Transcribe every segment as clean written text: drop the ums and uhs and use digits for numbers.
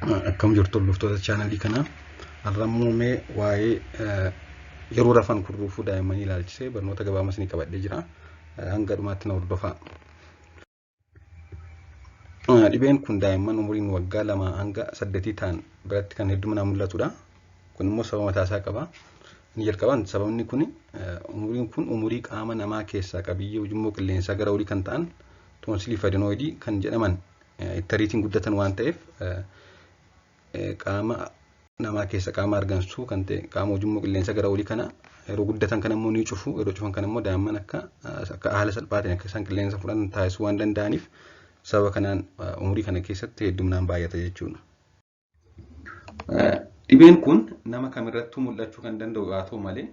Akkam jirtu hordoftoota chaanalii kanaa. Har'a muumee waa'ee yeroo rafan kurruufuu daa'immanii ilaalchisee barnoota gabaabaa isinii qabadhee jira. Hanga dhumaatti na hordofaa. Dhibeen kun daa'imman umuriin waggaa 2 hanga 8 ta'an biratti kan hedduminaan mul'atudha. Kun immoo sababa mataa isaa qaba. Inni jalqabaan sababni kun umuriin kun umurii qaama namaa keessaa qabiyyee ujummoo qilleensaa gara olii kan ta'an toonsilii fi adenoidii kan jedhaman itti ariitiin guddatan waan ta'eef qaama namaa keessa qaama argansuu kan ta'e qaama ujummoo qilleensa gara olii kana yeroo guddatan kan immoo ni cufu. Yeroo cufan kan immoo daa'imman akka haala salphaatiin akka isaan qilleensa fudhatan taasisuu waan danda'aniif sababa kanaan umurii kana keessatti hedduminaan baay'ata jechuudha. Dhibeen kun nama kamirrattuu mul'achuu kan danda'u haa ta'u malee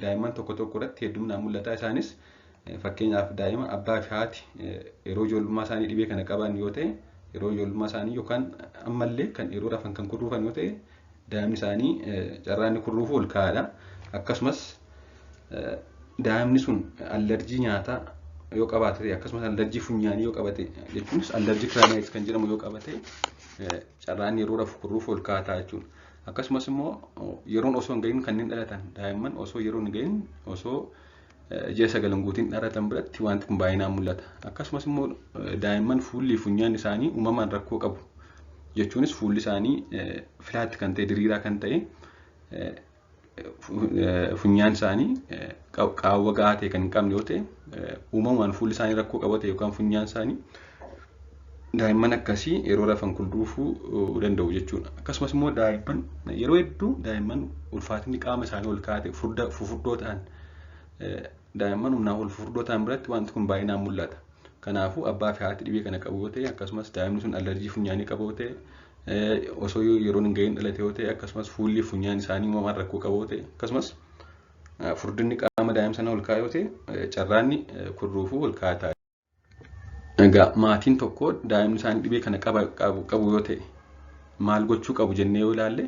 daa'imman tokko tokko irratti hedduminaan mul'ata. Isaanis fakkeenyaaf daa'ima abbaa fi haati yeroo ijoollummaa isaanii dhibee kana qaban yoo ta'e yeroo ijoollummaa isaanii yookaan ammallee kan yeroo rafan kan kurruufan yoo ta'e daa'imni isaanii carraan kurruufuu ol ka'aadha. Akkasumas daa'imni sun allerjii nyaataa yoo qabaate akkasumas allerjii funyaanii yoo qabate jechuunis allerjii kiraanaayitis kan jedhamu yoo qabate carraan yeroo rafu kurruufuu ol ka'aa jechuudha. Akkasumas immoo yeroon osoo hin gahin kanneen dhalatan daa'imman osoo yeroon hin gahin osoo ji'a 9 guutiin dhalatan biratti wanti kun baay'inaan mul'ata. Akkasumas immoo daa'imman fuulli funyaan isaanii uumamaan rakkoo qabu jechuunis fuulli isaanii filaatti kan ta'e diriiraa kan ta'e funyaan isaanii qaawwa gahaa ta'e kan hin qabne yoo ta'e uumamaan fuulli isaanii rakkoo qabate yookaan funyaan isaanii daa'imman akkasii yeroo rafan kurruufuu danda'u jechuudha. Akkasumas immoo daa'imman yeroo hedduu daa'imman ulfaatinni qaama isaanii ol ka'aa ta'e fufurdoo ta'an daa'imman humnaa ol fufurdoo ta'an biratti wanti kun baay'inaan mul'ata. Kanaafuu abbaa fi haati dhibee kana qabu yoo ta'e akkasumas daa'imni sun allerjii funyaanii qabu yoo ta'e osoo yeroon hin gahin dhalate yoo ta'e akkasumas fuulli funyaan isaanii uumamaan rakkoo qabu yoo ta'e akkasumas furdinni qaama daa'ima sanaa ol ka'aa yoo ta'e carraanni kurruufuu ol ka'aa ta'a. Egaa maatiin tokko daa'imni isaanii dhibee kana qabu yoo ta'e maal gochuu qabu jennee yoo ilaalle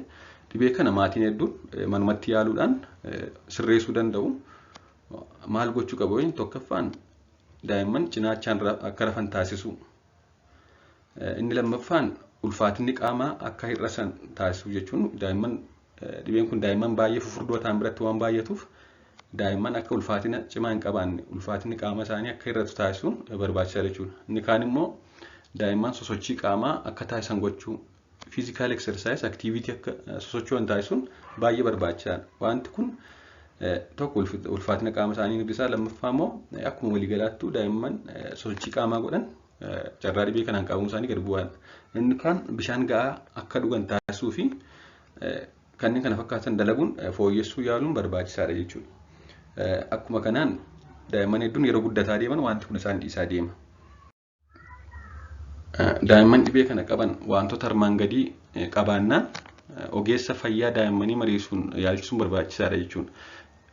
dhibee kana maatiin hedduun manumatti yaaluudhaan sirreessuu danda'u. Maal gochuu qabu yoo tokkoffaan daa'imman cinaachaan akka rafan taasisu. Inni lammaffaan ulfaatinni qaamaa akka hir'isan taasisu jechuun daa'imman dhibeen kun daa'imman baay'ee fufurdoo ta'an biratti waan baay'atuuf daa'imman akka ulfaatina cimaa hin qabaanne ulfaatinni qaama isaanii akka hir'atu taasisuun barbaachisaadha jechuudha. Inni kaan immoo daa'imman sosochii qaamaa akka taasisan gochuu physical exercise activity akka sosocho'an taasisuun baay'ee barbaachisaadha. Wanti kun tokko ulfaatina qaama isaanii hir'isaa lammaffaa immoo akkuma waliigalaattuu daa'imman sosochii qaamaa godhan carraa dhibee kanaan qabamuun isaanii gad bu'aadha. Inni kaan bishaan gahaa akka dhugan taasisuu fi kanneen kana fakkaatan dalaguun fooyyessuu yaaluun barbaachisaadha jechuudha. Akkuma kanaan daa'imman hedduun yeroo guddataa deeman wanti kun isaan dhiisaa deema. Daa'imman dhibee kana qaban wantoota armaan gadii qabaannaan ogeessa fayyaa daa'immanii mariisuun yaalchisuun barbaachisaadha jechuudha.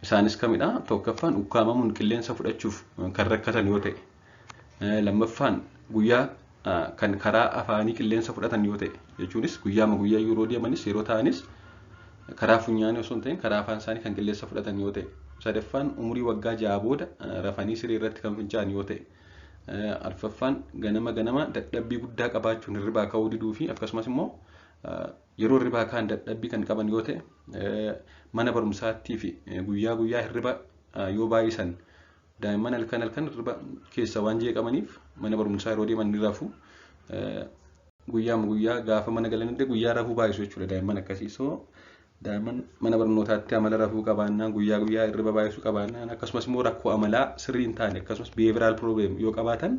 Isaanis kamidha? Tokkoffaan ukkaamamuun qilleensa fudhachuuf kan rakkatan yoo ta'e, lammaffaan guyyaa kan karaa afaanii qilleensa fudhatan yoo ta'e jechuunis guyyaa yeroo deemanis yeroo ta'anis karaa funyaanii osoo hin ta'in karaa afaan isaanii kan qilleensa fudhatan yoo ta'e, sadaffaan umurii waggaa 6 booda rafanii siree irratti kan finca'an yoo ta'e, arfaffaan ganama dadhabbii guddaa qabaachuun hirribaa ka'uu diduu fi akkasumas immoo yeroo hirribaa ka'an dadhabbii kan qaban yoo ta'e, mana barumsaattii fi guyyaa hirriba yoo baay'isan daa'imman halkan hirriba keessa waan jeeqamaniif mana barumsaa yeroo deeman ni rafu. Guyyaa gaafa mana galanillee guyyaa rafuu baay'isu jechuudha daa'imman akkasii. Daa'imman mana barnootaatti amala rafuu qabaannaan guyyaa hirriba baay'isuu qabaannaan akkasumas immoo rakkoo amalaa sirrii hin taane akkasumas behavioral problem yoo qabaatan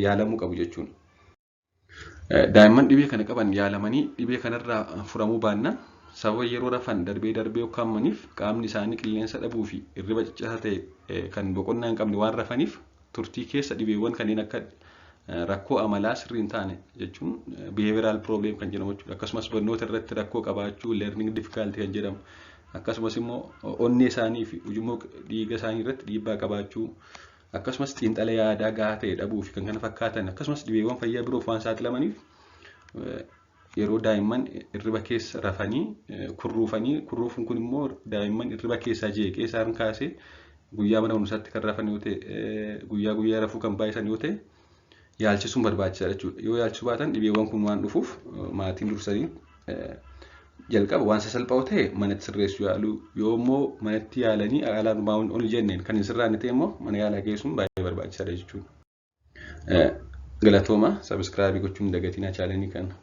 yaalamuu qabu jechuudha. Daa'imman dhibee kana qaban yaalamanii dhibee kanarraa furamuu baannaan sababa yeroo rafan darbee ukkaamamaniif qaamni isaanii qilleensa dhabuu fi hirriba ciccitaa ta'e kan boqonnaa hin qabne waan rafaniif turtii keessa dhibeewwan kanneen akka rakkoo amalaa sirrii hin taane jechuun behavioral problem kan jedhamu jechuudha. Akkasumas barnoota irratti rakkoo qabaachuu learning difficulty kan jedhamu akkasumas immoo onnee isaanii fi ujummoo dhiiga isaanii irratti dhiibbaa qabaachuu akkasumas xiinxala yaadaa gahaa ta'e dhabuu fi kan kana fakkaatan akkasumas dhibeewwan fayyaa biroof waan saaxilamaniif yeroo daa'imman hirriba keessa rafanii kurruufuun kun immoo daa'imman hirriba keessaa jeeqee isaan kaasee guyyaa mana barumsaatti kan rafan yoo ta'e guyyaa rafuu kan baay'isan yoo ta'e yaalchisuun barbaachisaadha jechuudha. Yoo yaalchisuu baatan dhibeewwan kun waan dhufuuf maatiin dursanii jalqaba waan sasalphaa ta'e manatti sirreessuu yaaluu, yoo immoo manatti yaalanii haalaan baa'uun ol jenneen kan hin sirraanne ta'e immoo mana yaalaa geessuun baay'ee barbaachisaadha jechuudha. Galatooma sabiskiraabii gochuun dagatinaa chaalenii kana.